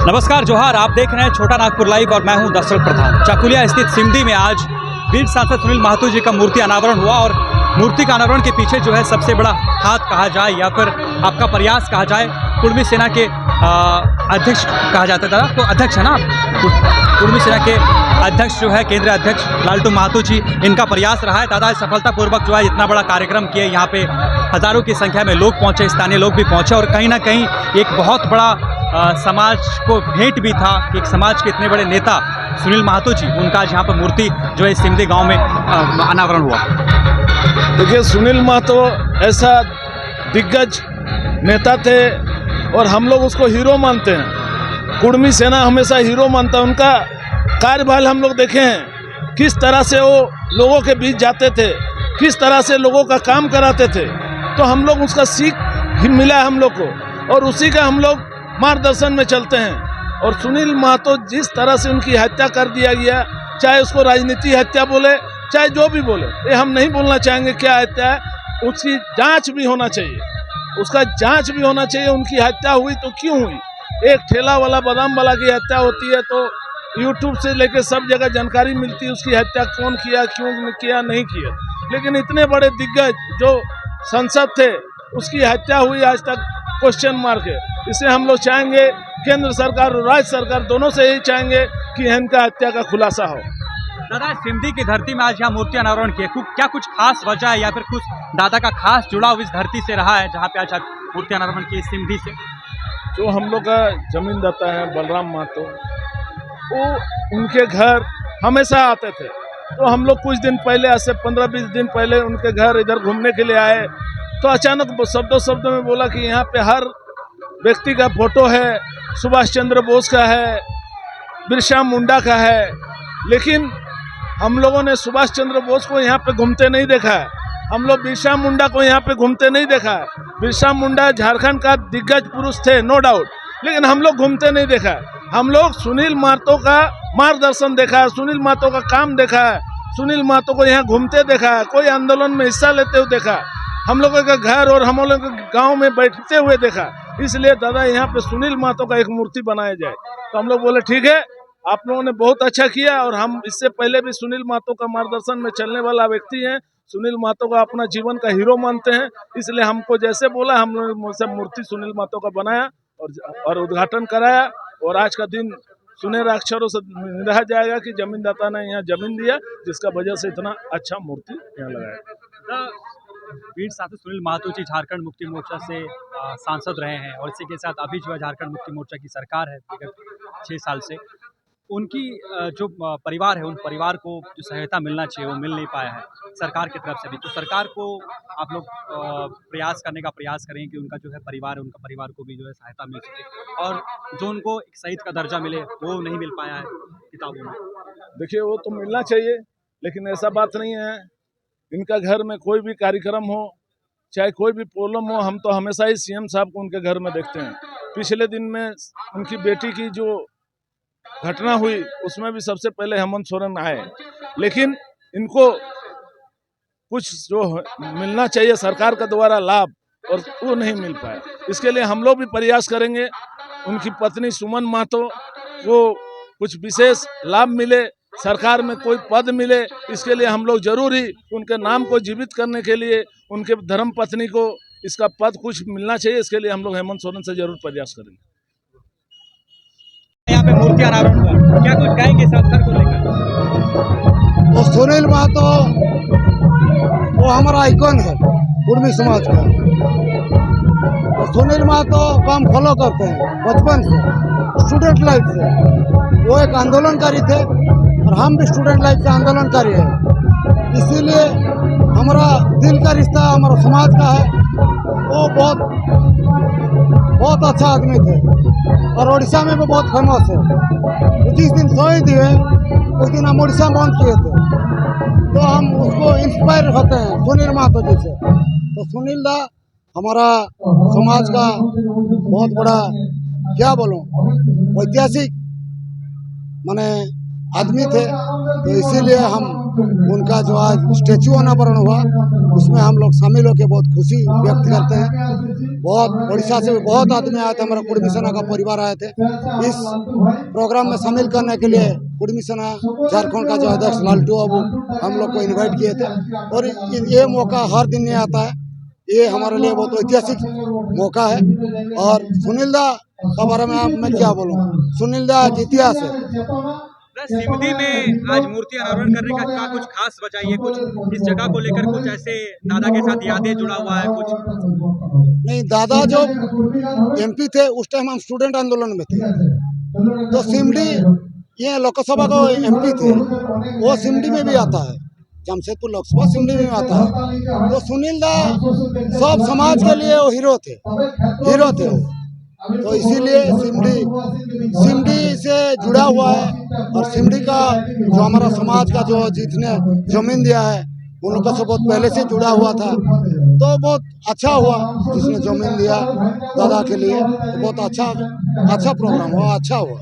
नमस्कार जोहार, आप देख रहे हैं छोटा नागपुर लाइव और मैं हूं दशरथ प्रधान। चाकुलिया स्थित सिमडी में आज वीर सांसद सुनील महतो जी का मूर्ति अनावरण हुआ और मूर्ति का अनावरण के पीछे जो है सबसे बड़ा हाथ कहा जाए या फिर आपका प्रयास कहा जाए, कुर्मी सेना के अध्यक्ष कहा जाता था, तो अध्यक्ष है ना, कुर्मी सेना के अध्यक्ष जो है केंद्रीय अध्यक्ष लालटू महतो जी, इनका प्रयास रहा है। दादा सफलतापूर्वक जो है इतना बड़ा कार्यक्रम किए, यहाँ पे हज़ारों की संख्या में लोग पहुँचे, स्थानीय लोग भी पहुँचे और कहीं ना कहीं एक बहुत बड़ा समाज को भेंट भी था कि एक समाज के इतने बड़े नेता सुनील महतो जी, उनका आज यहाँ पर मूर्ति जो है सिमडी गांव में अनावरण हुआ। देखिए, सुनील महतो ऐसा दिग्गज नेता थे और हम लोग उसको हीरो मानते हैं। कुर्मी सेना हमेशा हीरो मानता है। उनका कार्यभार हम लोग देखे हैं, किस तरह से वो लोगों के बीच जाते थे, किस तरह से लोगों का काम कराते थे। तो हम लोग उसका सीख ही मिला है हम लोग को और उसी का हम लोग मार्गदर्शन में चलते हैं। और सुनील महतो जिस तरह से उनकी हत्या कर दिया गया, चाहे उसको राजनीति हत्या बोले चाहे जो भी बोले, ये हम नहीं बोलना चाहेंगे क्या हत्या है। उसकी जांच भी होना चाहिए, उसका जांच भी होना चाहिए। उनकी हत्या हुई तो क्यों हुई? एक ठेला वाला बादाम वाला की हत्या होती है तो यूट्यूब से लेके सब जगह जानकारी मिलती है उसकी हत्या कौन किया, क्यों किया, नहीं किया। लेकिन इतने बड़े दिग्गज जो सांसद थे, उसकी हत्या हुई आज तक क्वेश्चन मार्क है। इसलिए हम लोग चाहेंगे, केंद्र सरकार और राज्य सरकार दोनों से यही चाहेंगे कि इनका हत्या का खुलासा हो। दादा, सिमडी की धरती में आज यहाँ मूर्ति अनावरण किया, क्या कुछ खास वजह है या फिर कुछ दादा का खास जुड़ाव इस धरती से रहा है जहाँ पे आज मूर्ति अनावरण की सिमडी से? जो हम लोग का जमीनदाता है बलराम महतो, वो उनके घर हमेशा आते थे। तो हम लोग कुछ दिन पहले, आज से 15-20 दिन पहले उनके घर इधर घूमने के लिए आए तो अचानक शब्दों में बोला कि यहाँ पे हर व्यक्ति का फोटो है, सुभाष चंद्र बोस का है, बिरसा मुंडा का है, लेकिन हम लोगों ने सुभाष चंद्र बोस को यहाँ पे घूमते नहीं देखा है। हम लोग बिरसा मुंडा को यहाँ पे घूमते नहीं देखा है। बिरसा मुंडा झारखंड का दिग्गज पुरुष थे, नो डाउट, लेकिन हम लोग घूमते नहीं देखा है। हम लोग सुनील महतो का मार्गदर्शन देखा है, सुनील महतो का काम देखा है, सुनील महतो को यहाँ घूमते देखा है, कोई आंदोलन में हिस्सा लेते हुए देखा, हम लोगों के घर और हम लोगों के गांव में बैठते हुए देखा। इसलिए दादा यहाँ पे सुनील महतो का एक मूर्ति बनाया जाए। तो हम लोग बोले ठीक है, आप लोगों ने बहुत अच्छा किया और हम इससे पहले भी सुनील महतो का मार्गदर्शन में चलने वाला व्यक्ति हैं। सुनील महतो को अपना जीवन का हीरो मानते हैं, इसलिए हमको जैसे बोला हम लोगों से मूर्ति सुनील महतो का बनाया और उद्घाटन कराया। और आज का दिन सुनहरे अक्षरों से रह जाएगा कि जमीनदाता ने यहाँ जमीन दिया, जिसका वजह से इतना अच्छा मूर्ति यहाँ लगाया। वीर सांसद सुनील महतो जी झारखंड मुक्ति मोर्चा से सांसद रहे हैं और इसी के साथ अभी जो है झारखंड मुक्ति मोर्चा की सरकार है विगत 6 साल से। उनकी जो परिवार है, उन परिवार को जो सहायता मिलना चाहिए वो मिल नहीं पाया है सरकार की तरफ से भी। तो सरकार को आप लोग प्रयास करने का प्रयास करें कि उनका जो है परिवार है, उनका परिवार को भी जो है सहायता मिल सके और जो उनको एक शहीद का दर्जा मिले वो नहीं मिल पाया है किताबों में। देखिए, वो तो मिलना चाहिए, लेकिन ऐसा बात नहीं है। इनका घर में कोई भी कार्यक्रम हो, चाहे कोई भी प्रॉब्लम हो, हम तो हमेशा ही सीएम साहब को उनके घर में देखते हैं। पिछले दिन में उनकी बेटी की जो घटना हुई उसमें भी सबसे पहले हेमंत सोरेन आए, लेकिन इनको कुछ जो मिलना चाहिए सरकार के द्वारा लाभ, और वो नहीं मिल पाया। इसके लिए हम लोग भी प्रयास करेंगे उनकी पत्नी सुमन महतो को कुछ विशेष लाभ मिले, सरकार में कोई पद मिले। इसके लिए हम लोग जरूर ही उनके नाम को जीवित करने के लिए उनके धर्म पत्नी को इसका पद कुछ मिलना चाहिए। इसके लिए हम लोग हेमंत सोरेन से जरूर प्रयास करेंगे। यहाँ पे मूर्ति अनावरण हुआ, क्या कुछ कहेंगे इस अवसर को लेकर? तो सुनील महतो वो हमारा आइकॉन है कुर्मी समाज का। तो सुनील महतो को हम फॉलो करते हैं बचपन से, स्टूडेंट लाइफ से। वो एक आंदोलनकारी थे और हम भी स्टूडेंट लाइफ से आंदोलनकारी है। इसीलिए हमारा दिल का रिश्ता हमारा समाज का है। वो बहुत अच्छा आदमी थे और उड़ीसा में भी बहुत फेमस है। जिस दिन शहीद हुए उस दिन हम उड़ीसा बंद किए थे, तो हम उसको इंस्पायर होते हैं सुनील महतो जी से। तो सुनील दा हमारा समाज का बहुत बड़ा, क्या बोलूं, ऐतिहासिक माने आदमी थे। तो इसीलिए हम उनका जो आज स्टेचू अनावरण हुआ उसमें हम लोग शामिल होकर बहुत खुशी व्यक्त करते हैं। बहुत उड़ीसा से भी बहुत आदमी आए थे, हमारा कुर्मी सेना का परिवार आए थे इस प्रोग्राम में शामिल करने के लिए। कुर्मी सेना झारखंड का जो अध्यक्ष लालटू बाबू हम लोग को इन्वाइट किए थे और ये मौका हर दिन नहीं आता है, ये हमारे लिए बहुत ऐतिहासिक मौका है। और सुनील दा का बारे में मैं क्या बोलूँ, सुनील दा एक इतिहास है। सिमदी में आज मूर्ति अनावरण करने का क्या कुछ खास वजह है? कुछ इस जगह को लेकर कुछ ऐसे दादा के साथ यादें जुड़ा हुआ है कुछ? नहीं, दादा जो एमपी थे उस टाइम हम स्टूडेंट आंदोलन में थे, तो सिमडी ये लोकसभा को एमपी थे, वो सिमडी में भी आता है, जमशेदपुर लोकसभा सिमडी में आता है। तो सुनील दा सब समाज के लिए वो हीरो थे वो। तो इसीलिए सिमडी से जुड़ा हुआ है। और सिमडी का जो हमारा समाज का जो जितने जमीन दिया है उन लोगों से बहुत पहले से जुड़ा हुआ था, तो बहुत अच्छा हुआ जिसने जमीन दिया दादा के लिए, तो बहुत अच्छा प्रोग्राम हुआ, अच्छा हुआ।